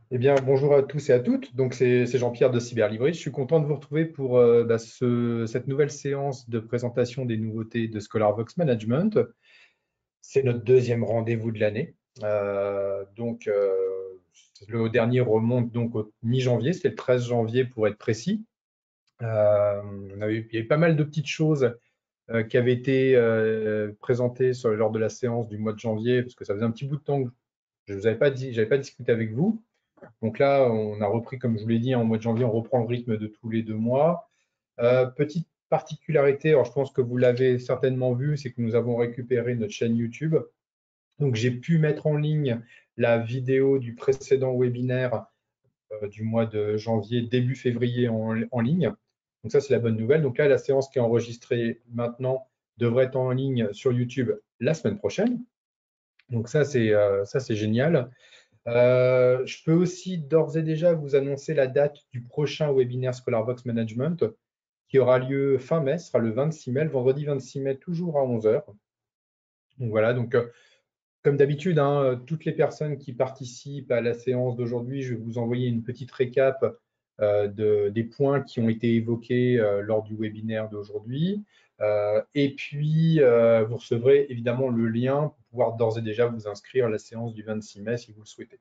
Eh bien, bonjour à tous et à toutes. Donc, c'est Jean-Pierre de Cyberlibrairie. Je suis content de vous retrouver pour cette nouvelle séance de présentation des nouveautés de ScholarVox Management. C'est notre deuxième rendez-vous de l'année. Le dernier remonte donc au mi-janvier, c'était le 13 janvier pour être précis. Il y avait pas mal de petites choses qui avaient été présentées lors de la séance du mois de janvier, parce que ça faisait un petit bout de temps que je ne vous avais pas dit, j'avais pas discuté avec vous. Donc là, on a repris, comme je vous l'ai dit, en mois de janvier, on reprend le rythme de tous les 2 mois. Petite particularité, alors je pense que vous l'avez certainement vu, c'est que nous avons récupéré notre chaîne YouTube. Donc j'ai pu mettre en ligne la vidéo du précédent webinaire du mois de janvier, début février en ligne. Donc ça, c'est la bonne nouvelle. Donc là, la séance qui est enregistrée maintenant devrait être en ligne sur YouTube la semaine prochaine. Donc ça, c'est génial. Je peux aussi d'ores et déjà vous annoncer la date du prochain webinaire ScholarVox Management qui aura lieu fin mai, ce sera le 26 mai, le vendredi 26 mai, toujours à 11 heures. Donc voilà, comme d'habitude, hein, toutes les personnes qui participent à la séance d'aujourd'hui, je vais vous envoyer une petite récap des points qui ont été évoqués lors du webinaire d'aujourd'hui. Et puis, vous recevrez évidemment le lien pour pouvoir d'ores et déjà vous inscrire à la séance du 26 mai si vous le souhaitez.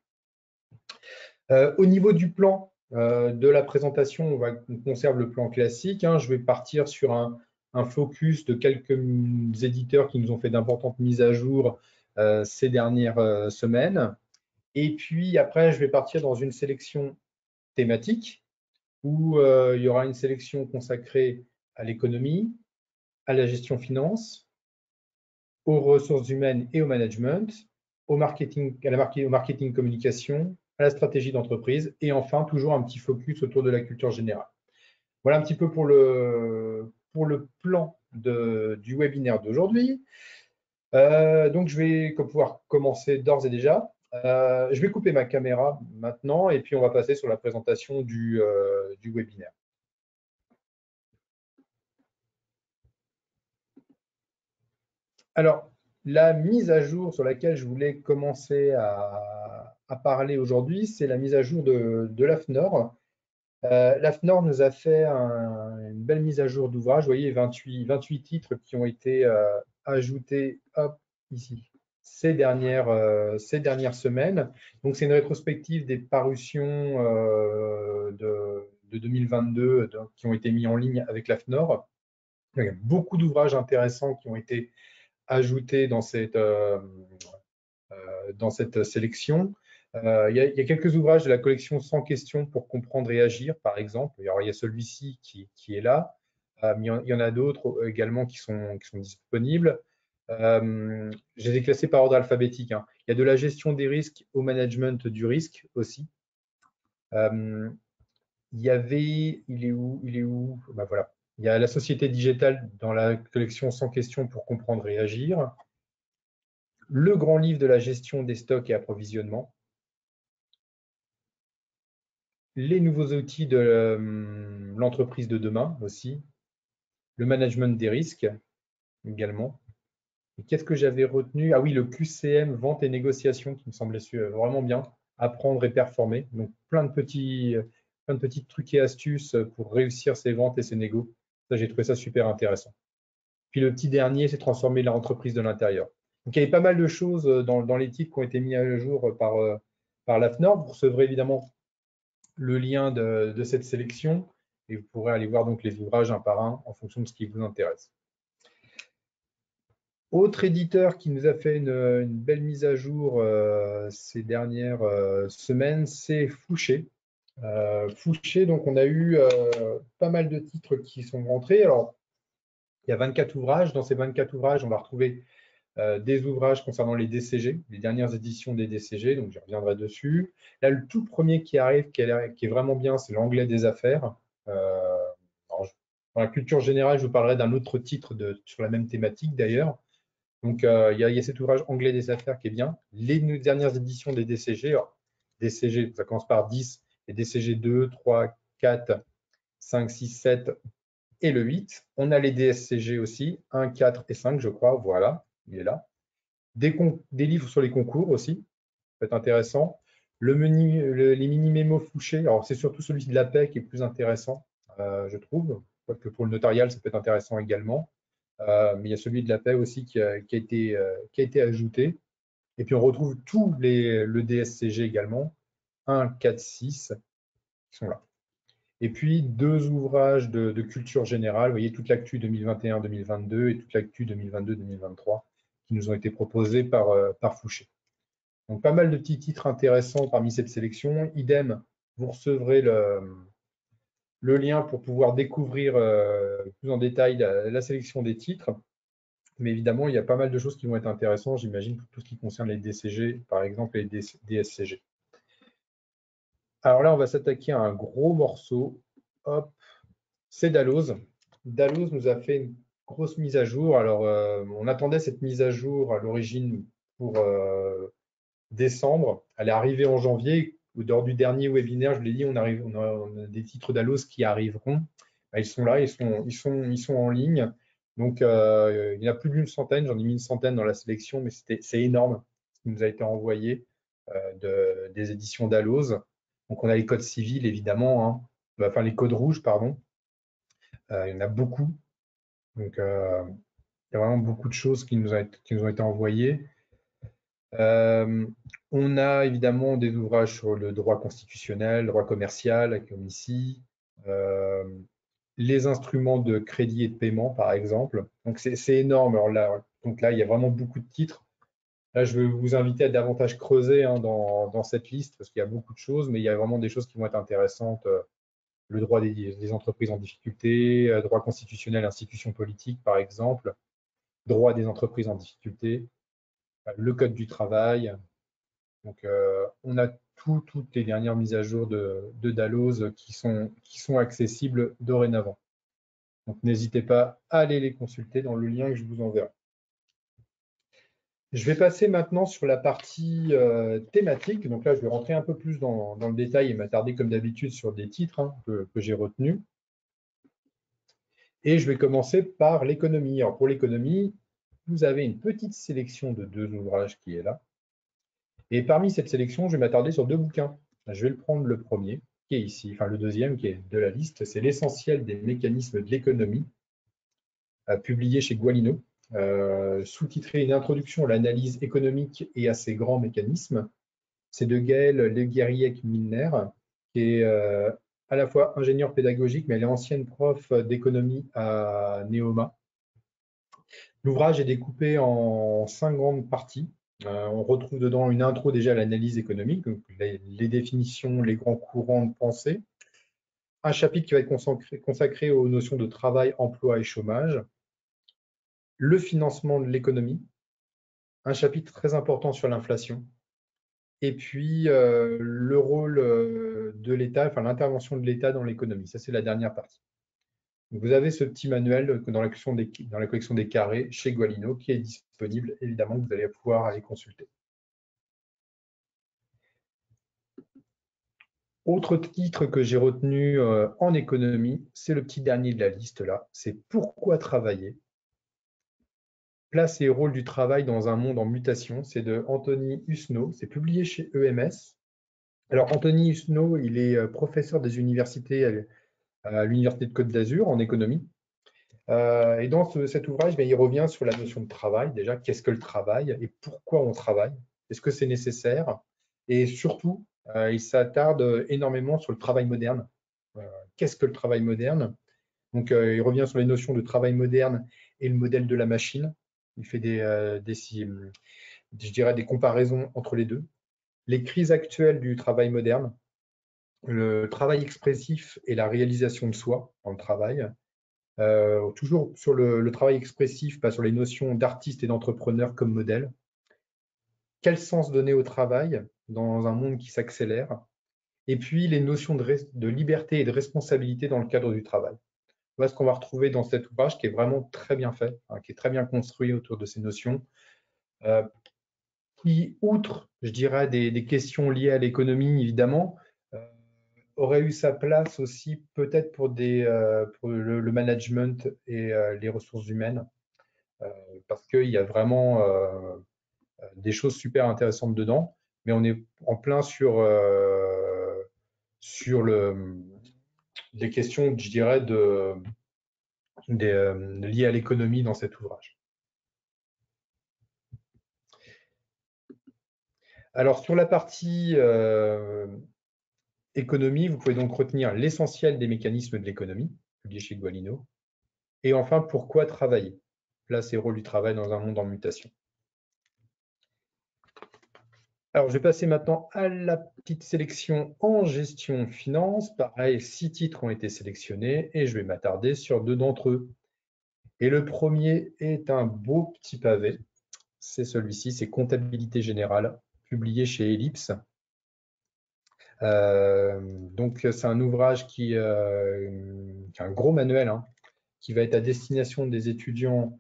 Au niveau du plan de la présentation, on conserve le plan classique, hein. Je vais partir sur un focus de quelques éditeurs qui nous ont fait d'importantes mises à jour ces dernières semaines. Et puis après, je vais partir dans une sélection thématique où il y aura une sélection consacrée à l'économie, à la gestion finance, aux ressources humaines et au management, au marketing, au marketing communication, à la stratégie d'entreprise et enfin toujours un petit focus autour de la culture générale. Voilà un petit peu pour le plan du webinaire d'aujourd'hui. Donc je vais pouvoir commencer d'ores et déjà. Je vais couper ma caméra maintenant et puis on va passer sur la présentation du webinaire. Alors, la mise à jour sur laquelle je voulais commencer à parler aujourd'hui, c'est la mise à jour de l'AFNOR. L'AFNOR nous a fait une belle mise à jour d'ouvrage. Vous voyez, 28 titres qui ont été ajoutés hop, ici ces dernières semaines. Donc, c'est une rétrospective des parutions de 2022 qui ont été mis en ligne avec l'AFNOR. Il y a beaucoup d'ouvrages intéressants qui ont été ajoutés dans cette sélection. Il y a quelques ouvrages de la collection Sans questions pour comprendre et agir, par exemple. Alors, il y a celui-ci qui est là. Mais il y en a d'autres également qui sont disponibles. Je les ai classés par ordre alphabétique, hein. Il y a de la gestion des risques au management du risque aussi. Il est où? Ben voilà. Il y a la société digitale dans la collection Sans questions pour comprendre et agir. Le grand livre de la gestion des stocks et approvisionnement. Les nouveaux outils de l'entreprise de demain aussi. Le management des risques également. Et qu'est-ce que j'avais retenu? Ah oui, le QCM, vente et négociation, qui me semblait vraiment bien. Apprendre et performer. Donc, plein de petits trucs et astuces pour réussir ses ventes et ses négos. Ça, j'ai trouvé ça super intéressant. Puis le petit dernier, c'est transformer l'entreprise de l'intérieur. Donc, il y avait pas mal de choses dans les titres qui ont été mis à jour par l'AFNOR. Vous recevrez évidemment le lien de cette sélection et vous pourrez aller voir donc les ouvrages un par un en fonction de ce qui vous intéresse. Autre éditeur qui nous a fait une belle mise à jour ces dernières semaines, c'est Fouché. Fouché, donc on a eu pas mal de titres qui sont rentrés. Alors, il y a 24 ouvrages. Dans ces 24 ouvrages, on va retrouver des ouvrages concernant les DCG, les dernières éditions des DCG, donc je reviendrai dessus. Là, le tout premier qui arrive, qui est vraiment bien, c'est l'anglais des affaires. Dans la culture générale, je vous parlerai d'un autre titre sur la même thématique d'ailleurs. Donc, il y a cet ouvrage anglais des affaires qui est bien. Les dernières éditions des DCG, alors, DCG, ça commence par 10, et DCG 2, 3, 4, 5, 6, 7 et le 8. On a les DSCG aussi, 1, 4 et 5, je crois. Voilà, il est là. Des livres sur les concours aussi, ça peut être intéressant. Les mini-mémos Fouché, alors c'est surtout celui de la paix qui est plus intéressant, je trouve. Quoique pour le notarial, ça peut être intéressant également. Mais il y a celui de la paix aussi qui a été ajouté. Et puis on retrouve le DSCG également, 1, 4, 6, qui sont là. Et puis deux ouvrages de culture générale, vous voyez, toute l'actu 2021-2022 et toute l'actu 2022-2023 qui nous ont été proposés par Fouché. Donc pas mal de petits titres intéressants parmi cette sélection. Idem, vous recevrez le lien pour pouvoir découvrir plus en détail la sélection des titres. Mais évidemment, il y a pas mal de choses qui vont être intéressantes, j'imagine, pour tout ce qui concerne les DCG, par exemple, et les DSCG. Alors là, on va s'attaquer à un gros morceau. Hop, c'est Dalloz. Dalloz nous a fait une grosse mise à jour. Alors, on attendait cette mise à jour à l'origine pour décembre. Elle est arrivée en janvier. Lors du dernier webinaire, je vous l'ai dit, on a des titres Dalloz qui arriveront. Ils sont là, ils sont en ligne. Donc, il y en a plus d'une centaine. J'en ai mis une centaine dans la sélection, mais c'est énorme ce qui nous a été envoyé des éditions Dalloz. Donc, on a les codes civils, évidemment, hein. Enfin les codes rouges, pardon. Il y en a beaucoup. Donc, il y a vraiment beaucoup de choses qui nous ont été envoyées. On a évidemment des ouvrages sur le droit constitutionnel, le droit commercial, comme ici, les instruments de crédit et de paiement, par exemple. Donc, c'est énorme. Alors là, il y a vraiment beaucoup de titres. Là, je vais vous inviter à davantage creuser dans cette liste parce qu'il y a beaucoup de choses, mais il y a vraiment des choses qui vont être intéressantes. Le droit des entreprises en difficulté, droit constitutionnel, institutions politiques, par exemple, droit des entreprises en difficulté, le code du travail. Donc, on a toutes les dernières mises à jour de Dalloz qui sont accessibles dorénavant. Donc, n'hésitez pas à aller les consulter dans le lien que je vous enverrai. Je vais passer maintenant sur la partie thématique. Donc là, je vais rentrer un peu plus dans le détail et m'attarder comme d'habitude sur des titres que j'ai retenus. Et je vais commencer par l'économie. Alors pour l'économie, vous avez une petite sélection de 2 ouvrages qui est là. Et parmi cette sélection, je vais m'attarder sur 2 bouquins. Je vais le prendre le premier, qui est ici, enfin le deuxième qui est de la liste, c'est L'essentiel des mécanismes de l'économie, publié chez Gualino, sous-titré Une introduction à l'analyse économique et à ses grands mécanismes. C'est de Gaëlle Leguériec-Milner, qui est à la fois ingénieure pédagogique, mais elle est ancienne prof d'économie à Neoma. L'ouvrage est découpé en 5 grandes parties. On retrouve dedans une intro déjà à l'analyse économique, donc les définitions, les grands courants de pensée. Un chapitre qui va être consacré aux notions de travail, emploi et chômage. Le financement de l'économie. Un chapitre très important sur l'inflation. Et puis le rôle de l'État, enfin l'intervention de l'État dans l'économie. Ça, c'est la dernière partie. Donc, vous avez ce petit manuel dans la collection des carrés chez Gualino qui est disponible, évidemment, que vous allez pouvoir aller consulter. Autre titre que j'ai retenu en économie, c'est le petit dernier de la liste là, c'est Pourquoi travailler? Place et rôle du travail dans un monde en mutation. C'est de Anthony Husneau, c'est publié chez EMS. Alors Anthony Husneau, il est professeur des universités à l'Université de Côte d'Azur en économie. Et dans cet ouvrage, il revient sur la notion de travail. Déjà, qu'est-ce que le travail et pourquoi on travaille? Est-ce que c'est nécessaire? Et surtout, il s'attarde énormément sur le travail moderne. Qu'est-ce que le travail moderne? Donc, il revient sur les notions de travail moderne et le modèle de la machine. Il fait je dirais, des comparaisons entre les deux. Les crises actuelles du travail moderne, le travail expressif et la réalisation de soi dans le travail. Toujours sur le travail expressif, pas sur les notions d'artiste et d'entrepreneur comme modèle. Quel sens donner au travail dans un monde qui s'accélère? Et puis les notions de liberté et de responsabilité dans le cadre du travail. Voilà ce qu'on va retrouver dans cet ouvrage qui est vraiment très bien fait, qui est très bien construit autour de ces notions, qui, outre, je dirais, des questions liées à l'économie, évidemment, aurait eu sa place aussi peut-être pour le management et les ressources humaines, parce qu'il y a vraiment des choses super intéressantes dedans. mais on est en plein sur des questions, je dirais, liées à l'économie dans cet ouvrage. Alors, sur la partie économie, vous pouvez donc retenir l'essentiel des mécanismes de l'économie, publié chez Gualino, et enfin, pourquoi travailler. Place et rôle du travail dans un monde en mutation. Alors, je vais passer maintenant à la petite sélection en gestion finance. Pareil, 6 titres ont été sélectionnés et je vais m'attarder sur 2 d'entre eux. Et le premier est un beau petit pavé. C'est celui-ci, c'est Comptabilité générale, publié chez Ellipse. Donc, c'est un ouvrage qui est un gros manuel, hein, qui va être à destination des étudiants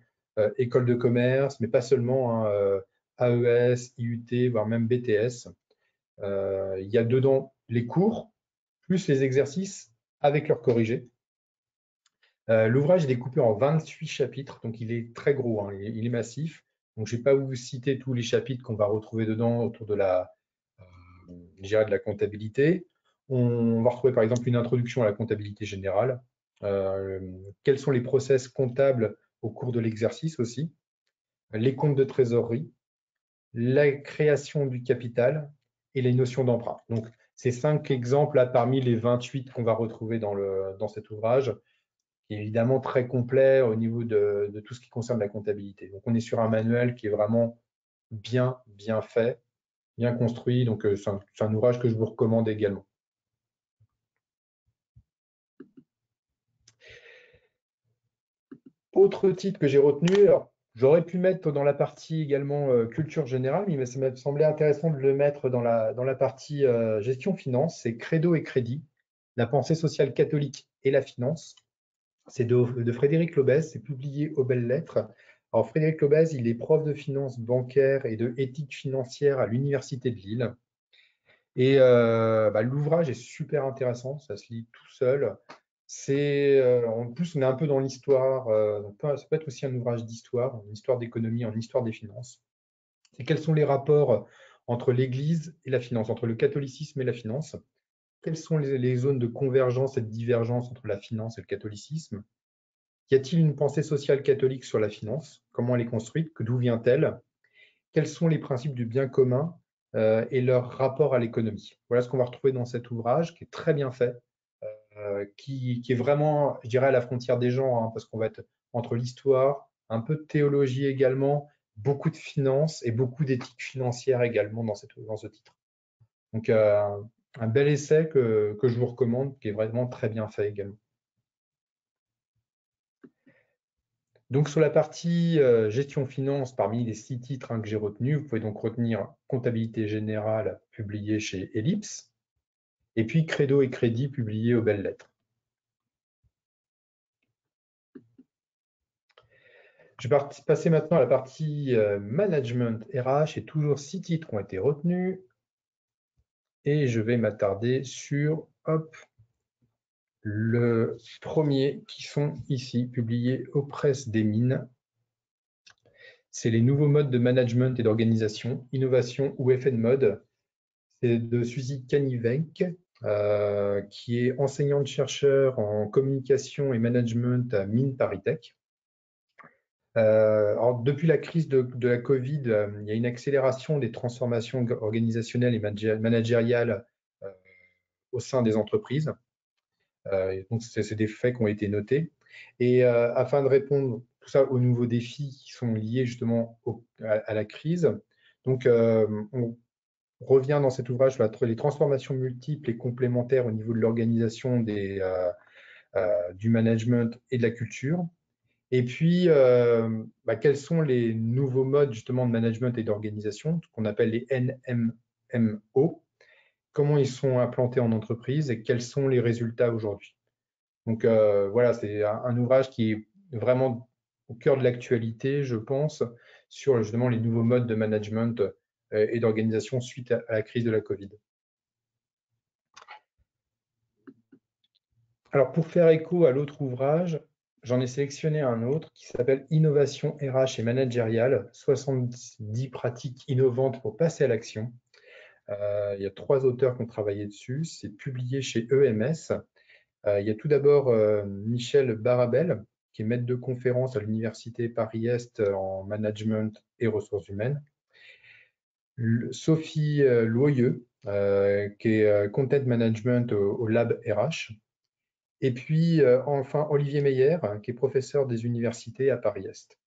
écoles de commerce, mais pas seulement, hein, AES, IUT, voire même BTS. Il y a dedans les cours, plus les exercices avec leurs corrigés. L'ouvrage est découpé en 28 chapitres, donc il est très gros, hein, il est massif. Donc, je ne vais pas vous citer tous les chapitres qu'on va retrouver dedans autour de de la comptabilité. On va retrouver par exemple une introduction à la comptabilité générale. Quels sont les process comptables au cours de l'exercice aussi, les comptes de trésorerie, la création du capital et les notions d'emprunt. Donc, ces 5 exemples là parmi les 28 qu'on va retrouver dans cet ouvrage, qui est évidemment très complet au niveau de tout ce qui concerne la comptabilité. Donc, on est sur un manuel qui est vraiment bien fait, bien construit. Donc, c'est un ouvrage que je vous recommande également. Autre titre que j'ai retenu, alors j'aurais pu mettre dans la partie également culture générale, mais ça m'a semblé intéressant de le mettre dans la partie gestion finance, c'est Credo et Crédit, la pensée sociale catholique et la finance. C'est de Frédéric Lobez, c'est publié aux Belles Lettres. Alors Frédéric Lobez, il est prof de finance bancaire et de éthique financière à l'Université de Lille. Et l'ouvrage est super intéressant, ça se lit tout seul. En plus, on est un peu dans l'histoire, ça peut être aussi un ouvrage d'histoire, une histoire d'économie, en histoire des finances. C'est quels sont les rapports entre l'Église et la finance, entre le catholicisme et la finance? Quelles sont les zones de convergence et de divergence entre la finance et le catholicisme? Y a-t-il une pensée sociale catholique sur la finance? Comment elle est construite? D'où vient-elle? Quels sont les principes du bien commun et leur rapport à l'économie? Voilà ce qu'on va retrouver dans cet ouvrage qui est très bien fait, qui est vraiment, je dirais, à la frontière des genres, hein, parce qu'on va être entre l'histoire, un peu de théologie également, beaucoup de finance et beaucoup d'éthique financière également dans ce titre. Donc, un bel essai que je vous recommande, qui est vraiment très bien fait également. Donc, sur la partie gestion finance, parmi les 6 titres, hein, que j'ai retenus, vous pouvez donc retenir Comptabilité générale, publié chez Ellipse, et puis Credo et Crédit, publié aux Belles Lettres. Je vais passer maintenant à la partie management RH, et toujours 6 titres ont été retenus. Et je vais m'attarder sur le premier qui sont ici, publiés aux Presses des Mines. C'est les nouveaux modes de management et d'organisation, innovation ou effet de mode. C'est de Suzy Canivenc, qui est enseignante-chercheur en communication et management à Mines ParisTech. Alors, depuis la crise de la Covid, il y a une accélération des transformations organisationnelles et managériales au sein des entreprises. Donc, c'est des faits qui ont été notés. Et afin de répondre tout ça aux nouveaux défis qui sont liés justement à la crise, donc on revient dans cet ouvrage sur les transformations multiples et complémentaires au niveau de l'organisation du management et de la culture. Et puis, quels sont les nouveaux modes justement de management et d'organisation, qu'on appelle les NMMO, comment ils sont implantés en entreprise et quels sont les résultats aujourd'hui. Donc voilà, c'est un ouvrage qui est vraiment au cœur de l'actualité, je pense, sur justement les nouveaux modes de management et d'organisation suite à la crise de la Covid. Alors, pour faire écho à l'autre ouvrage, j'en ai sélectionné un autre qui s'appelle Innovation RH et managériale, 70 pratiques innovantes pour passer à l'action. Il y a 3 auteurs qui ont travaillé dessus. C'est publié chez EMS. Il y a tout d'abord Michel Barabel, qui est maître de conférence à l'Université Paris-Est en management et ressources humaines. Sophie Loyeux, qui est content management au Lab RH. Et puis enfin Olivier Meyer, qui est professeur des universités à Paris-Est.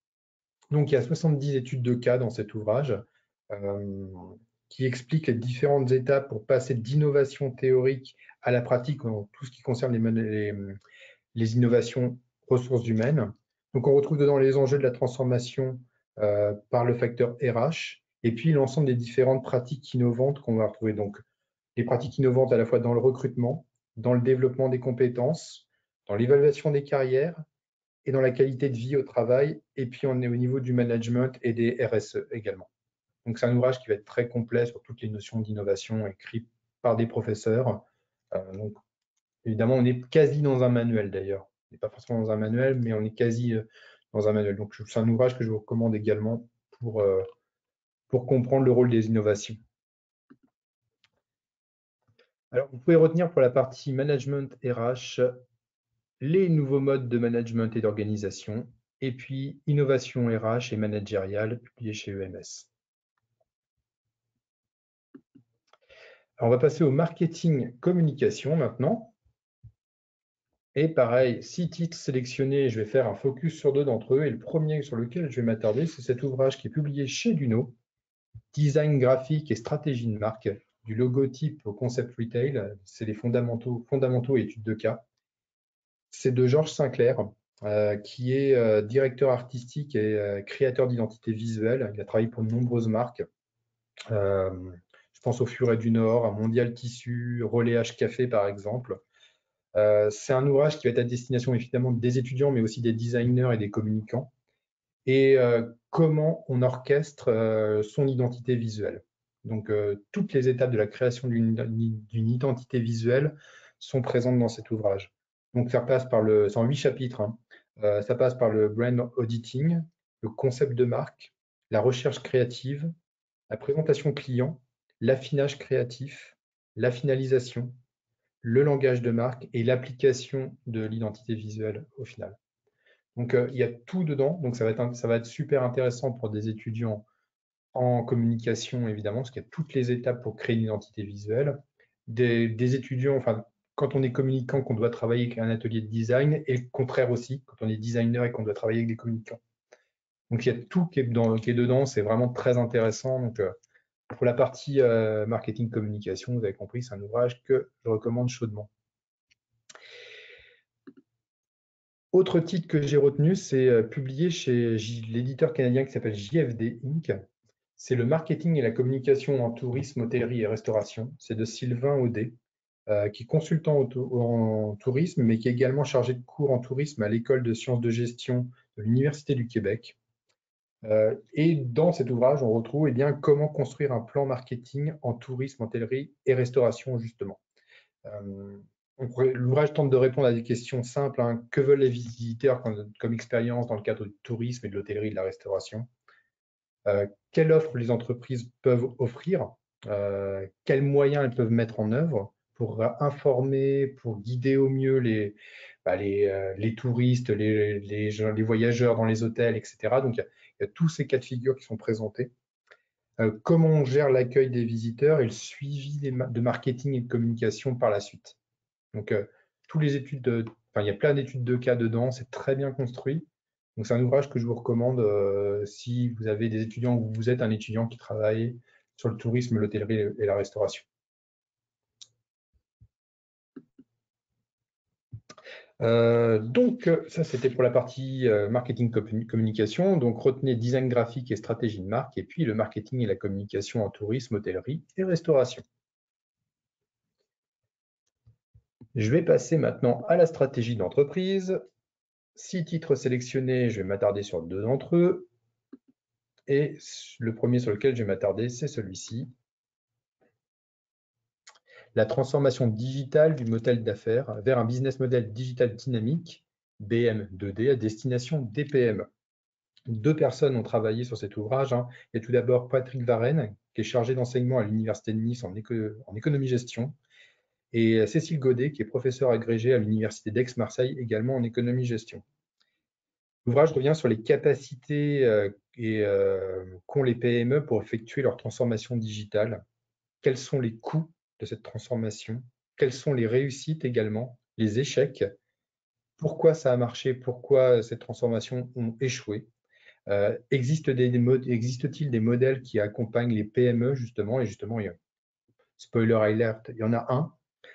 Donc il y a 70 études de cas dans cet ouvrage qui expliquent les différentes étapes pour passer d'innovation théorique à la pratique en tout ce qui concerne les innovations ressources humaines. Donc on retrouve dedans les enjeux de la transformation par le facteur RH et puis l'ensemble des différentes pratiques innovantes qu'on va retrouver. Donc les pratiques innovantes à la fois dans le recrutement, dans le développement des compétences, dans l'évaluation des carrières et dans la qualité de vie au travail. Et puis on est au niveau du management et des RSE également. Donc c'est un ouvrage qui va être très complet sur toutes les notions d'innovation écrit par des professeurs. Donc évidemment, on est quasi dans un manuel d'ailleurs. On n'est pas forcément dans un manuel, mais on est quasi dans un manuel. Donc c'est un ouvrage que je vous recommande également pour comprendre le rôle des innovations. Alors, vous pouvez retenir pour la partie management RH les nouveaux modes de management et d'organisation, et puis innovation RH et managériale, publié chez EMS. Alors, on va passer au marketing communication maintenant. Et pareil, 6 titres sélectionnés, je vais faire un focus sur 2 d'entre eux. Et le premier sur lequel je vais m'attarder, c'est cet ouvrage qui est publié chez Luno, Design graphique et stratégie de marque, du logotype au concept retail. C'est les fondamentaux et études de cas. C'est de Georges Sinclair, qui est directeur artistique et créateur d'identité visuelle. Il a travaillé pour de nombreuses marques. Je pense au Furet du Nord, à Mondial Tissu, Relais H Café par exemple. C'est un ouvrage qui va être à destination évidemment des étudiants, mais aussi des designers et des communicants. Et comment on orchestre son identité visuelle. Donc, toutes les étapes de la création d'une identité visuelle sont présentes dans cet ouvrage. Donc, ça passe par c'est en 8 chapitres, hein. Ça passe par le brand auditing, le concept de marque, la recherche créative, la présentation client, l'affinage créatif, la finalisation, le langage de marque et l'application de l'identité visuelle au final. Donc, il y a tout dedans. Donc, ça va être super intéressant pour des étudiants en communication, évidemment, parce qu'il y a toutes les étapes pour créer une identité visuelle. Des étudiants, enfin, quand on est communicant, qu'on doit travailler avec un atelier de design, et le contraire aussi, quand on est designer et qu'on doit travailler avec des communicants. Donc, il y a tout qui est dedans. C'est vraiment très intéressant. Donc, pour la partie marketing communication, vous avez compris, c'est un ouvrage que je recommande chaudement. Autre titre que j'ai retenu, c'est publié chez l'éditeur canadien qui s'appelle JFD Inc. C'est le marketing et la communication en tourisme, hôtellerie et restauration. C'est de Sylvain Audet, qui est consultant en tourisme, mais qui est également chargé de cours en tourisme à l'École de sciences de gestion de l'Université du Québec. Et dans cet ouvrage, on retrouve comment construire un plan marketing en tourisme, hôtellerie et restauration, justement. L'ouvrage tente de répondre à des questions simples, hein. Que veulent les visiteurs comme expérience dans le cadre du tourisme et de l'hôtellerie et de la restauration? Quelle offre les entreprises peuvent offrir? Quels moyens elles peuvent mettre en œuvre pour informer, pour guider au mieux les touristes, les voyageurs dans les hôtels, etc. Donc, il y a tous ces cas de figure qui sont présentés. Comment on gère l'accueil des visiteurs et le suivi de marketing et de communication par la suite. Donc, il y a plein d'études de cas dedans, c'est très bien construit. Donc, c'est un ouvrage que je vous recommande si vous avez des étudiants ou vous êtes un étudiant qui travaille sur le tourisme, l'hôtellerie et la restauration. Donc, ça, c'était pour la partie marketing communication. Donc, retenez design graphique et stratégie de marque, et puis le marketing et la communication en tourisme, hôtellerie et restauration. Je vais passer maintenant à la stratégie d'entreprise. 6 titres sélectionnés, je vais m'attarder sur 2 d'entre eux. Et le premier sur lequel je vais m'attarder, c'est celui-ci. La transformation digitale du modèle d'affaires vers un business model digital dynamique, BM2D, à destination des PME. 2 personnes ont travaillé sur cet ouvrage, hein. Il y a tout d'abord Patrick Varenne, qui est chargé d'enseignement à l'Université de Nice en économie-gestion, et Cécile Godet, qui est professeure agrégée à l'Université d'Aix-Marseille, également en économie-gestion. L'ouvrage revient sur les capacités qu'ont les PME pour effectuer leur transformation digitale. Quels sont les coûts de cette transformation? Quelles sont les réussites également, les échecs? Pourquoi ça a marché? Pourquoi cette transformation ont échoué? Existe-t-il des modèles qui accompagnent les PME justement? Et justement, spoiler alert, il y en a un,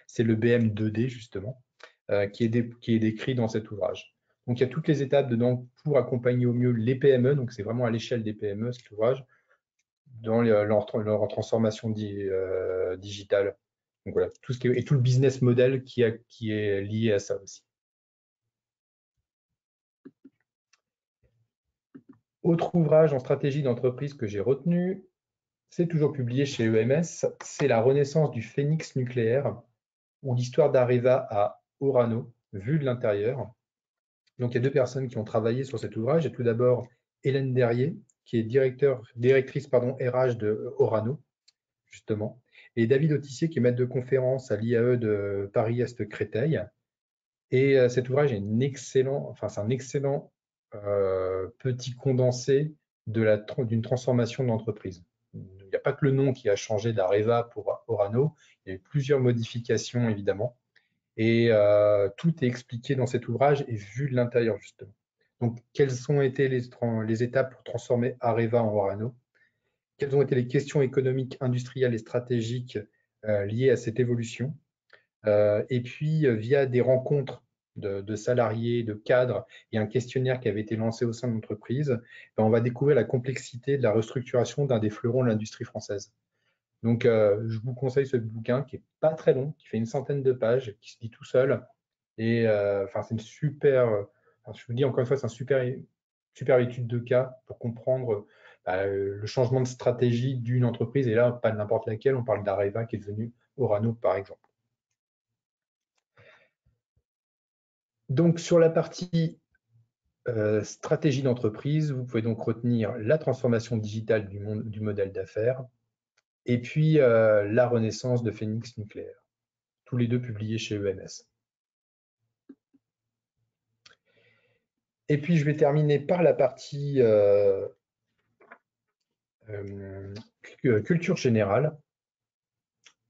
c'est le BM2D justement, qui est décrit dans cet ouvrage. Donc il y a toutes les étapes dedans pour accompagner au mieux les PME, donc c'est vraiment à l'échelle des PME cet ouvrage, dans leur transformation digitale. Donc voilà, et tout le business model qui est lié à ça aussi. Autre ouvrage en stratégie d'entreprise que j'ai retenu, c'est toujours publié chez EMS, c'est La renaissance du phénix nucléaire, ou l'histoire d'Areva à Orano, vue de l'intérieur. Donc il y a 2 personnes qui ont travaillé sur cet ouvrage. Il y a tout d'abord Hélène Derrier, qui est directrice RH de Orano, justement, et David Autissier, qui est maître de conférence à l'IAE de Paris-Est Créteil. Et cet ouvrage est c'est un excellent petit condensé d'une transformation de l'entreprise. Il n'y a pas que le nom qui a changé d'Areva pour Orano, il y a eu plusieurs modifications évidemment, et tout est expliqué dans cet ouvrage et vu de l'intérieur justement. Donc, quelles ont été les étapes pour transformer Areva en Orano? Quelles ont été les questions économiques, industrielles et stratégiques liées à cette évolution? Et puis, via des rencontres de salariés, de cadres et un questionnaire qui avait été lancé au sein de l'entreprise, on va découvrir la complexité de la restructuration d'un des fleurons de l'industrie française. Donc, je vous conseille ce bouquin qui n'est pas très long, qui fait une centaine de pages, qui se lit tout seul. Et c'est une super, je vous dis encore une fois, c'est une super étude de cas pour comprendre le changement de stratégie d'une entreprise. Et là, pas n'importe laquelle, on parle d'Areva qui est devenu Orano, par exemple. Donc, sur la partie stratégie d'entreprise, vous pouvez donc retenir la transformation digitale du modèle d'affaires et puis la renaissance de Phénix nucléaire, tous les 2 publiés chez EMS. Et puis, je vais terminer par la partie culture générale.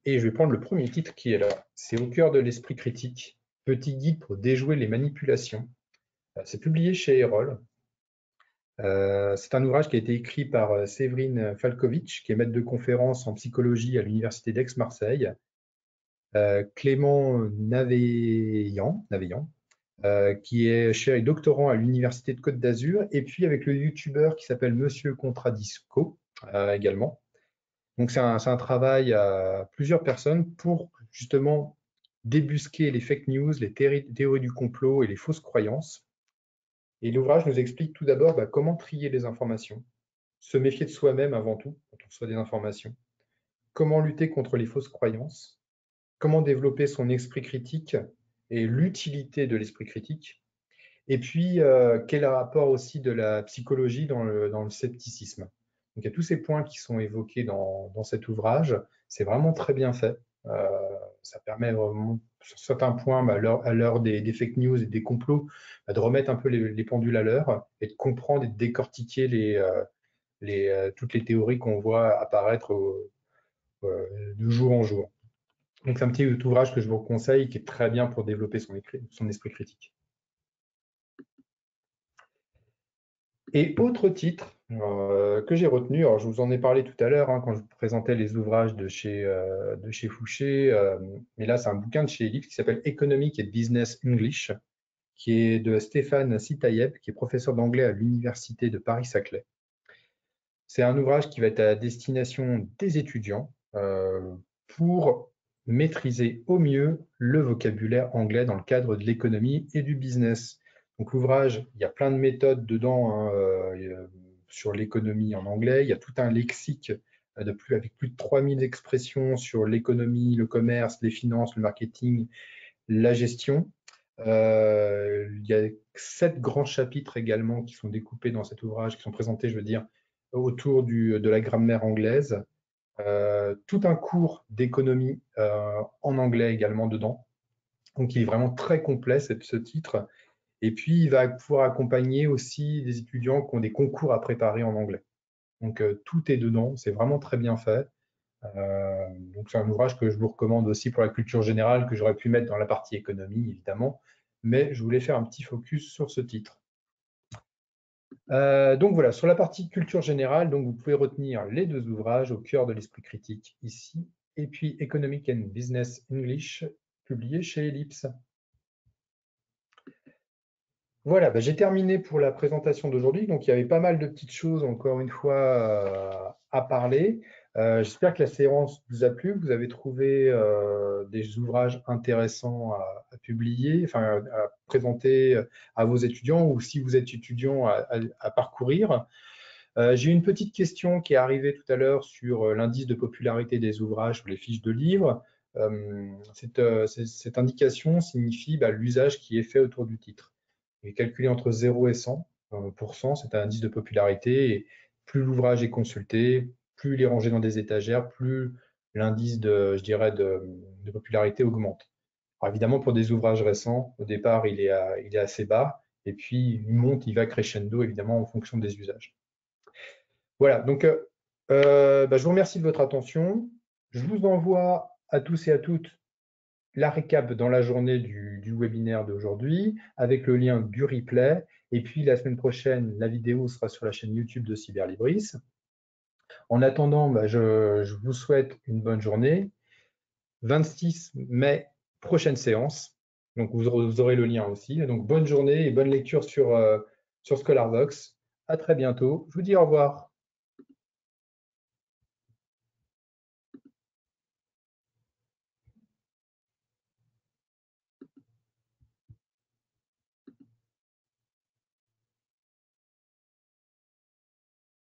Et je vais prendre le premier titre qui est là. C'est Au cœur de l'esprit critique, petit guide pour déjouer les manipulations. C'est publié chez Erol. C'est un ouvrage qui a été écrit par Séverine Falkovitch, qui est maître de conférence en psychologie à l'Université d'Aix-Marseille, Clément Naveillant, qui est doctorant à l'Université de Côte d'Azur, et puis avec le youtubeur qui s'appelle Monsieur Contradisco également. Donc c'est un travail à plusieurs personnes pour justement débusquer les fake news, les théories du complot et les fausses croyances. Et l'ouvrage nous explique tout d'abord comment trier les informations, se méfier de soi-même avant tout quand on reçoit des informations, comment lutter contre les fausses croyances, comment développer son esprit critique et l'utilité de l'esprit critique, et puis quel est le rapport aussi de la psychologie dans le scepticisme. Donc il y a tous ces points qui sont évoqués dans cet ouvrage. C'est vraiment très bien fait. Ça permet vraiment, sur certains points, à l'heure des fake news et des complots, de remettre un peu les pendules à l'heure et de comprendre et de décortiquer toutes les théories qu'on voit apparaître de jour en jour. Donc c'est un petit ouvrage que je vous conseille qui est très bien pour développer son esprit critique. Et autre titre que j'ai retenu, alors je vous en ai parlé tout à l'heure quand je vous présentais les ouvrages de chez Fouché, mais là c'est un bouquin de chez Elif qui s'appelle Economic and Business English, qui est de Stéphane Sitayeb, qui est professeur d'anglais à l'Université de Paris-Saclay. C'est un ouvrage qui va être à destination des étudiants pour maîtriser au mieux le vocabulaire anglais dans le cadre de l'économie et du business. Donc l'ouvrage, il y a plein de méthodes dedans sur l'économie en anglais. Il y a tout un lexique avec plus de 3000 expressions sur l'économie, le commerce, les finances, le marketing, la gestion. Il y a 7 grands chapitres également qui sont découpés dans cet ouvrage, qui sont présentés, je veux dire, autour de la grammaire anglaise. Tout un cours d'économie en anglais également dedans. Donc, il est vraiment très complet, ce titre. Et puis, il va pouvoir accompagner aussi des étudiants qui ont des concours à préparer en anglais. Donc, tout est dedans, c'est vraiment très bien fait. Donc, c'est un ouvrage que je vous recommande aussi pour la culture générale, que j'aurais pu mettre dans la partie économie, évidemment. Mais je voulais faire un petit focus sur ce titre. Donc voilà, sur la partie culture générale, donc vous pouvez retenir les 2 ouvrages au cœur de l'esprit critique ici, et puis Economic and Business English, publié chez Ellipse. Voilà, bah, j'ai terminé pour la présentation d'aujourd'hui. Donc, il y avait pas mal de petites choses, encore une fois, à parler. J'espère que la séance vous a plu, que vous avez trouvé des ouvrages intéressants à publier, enfin, à présenter à vos étudiants, ou si vous êtes étudiant, à parcourir. J'ai une petite question qui est arrivée tout à l'heure sur l'indice de popularité des ouvrages sur les fiches de livres. Cette indication signifie l'usage qui est fait autour du titre. Il est calculé entre 0 et 100 c'est un indice de popularité. Et plus l'ouvrage est consulté, plus il est rangé dans des étagères, plus l'indice je dirais, de popularité augmente. Alors évidemment, pour des ouvrages récents, au départ, il est assez bas, et puis il monte, il va crescendo, évidemment, en fonction des usages. Voilà, donc je vous remercie de votre attention. Je vous envoie à tous et à toutes la récap dans la journée du webinaire d'aujourd'hui avec le lien du replay. Et puis la semaine prochaine, la vidéo sera sur la chaîne YouTube de Cyberlibris. En attendant, je vous souhaite une bonne journée. 26 mai, prochaine séance. Donc vous aurez le lien aussi. Donc bonne journée et bonne lecture sur ScholarVox. À très bientôt. Je vous dis au revoir.